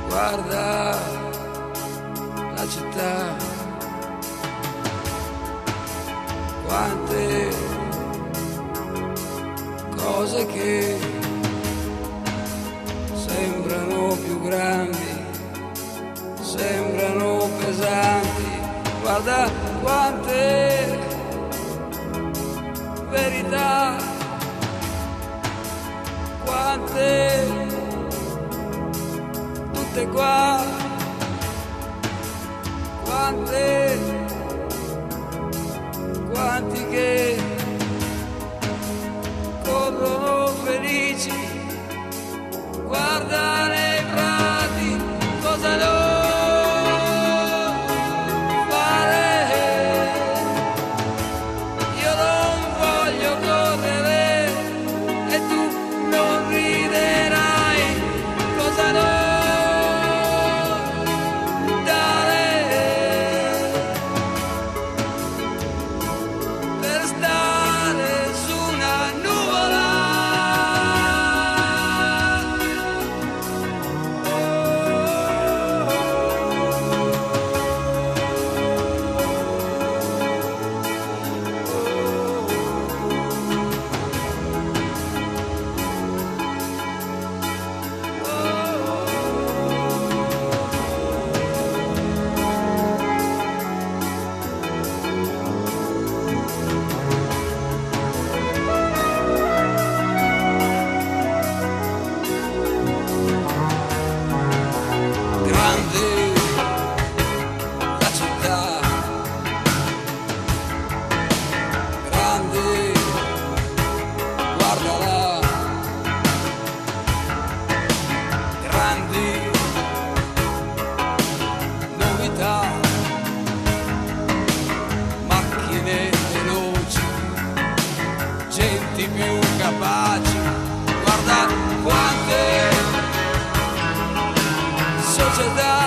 Guarda la città, quante cose che sembrano più grandi, sembrano pesanti. Guarda quante verità, quante, tutte qua, quante, quanti che corrono felici. Guarda nei prati, cosa non fare. Io non voglio correre e tu non riderai. Cosa non dare per stare su una nuvola. Grande la città, grande, guardala, grandi novità, macchine veloci, genti più capaci. Guarda quante società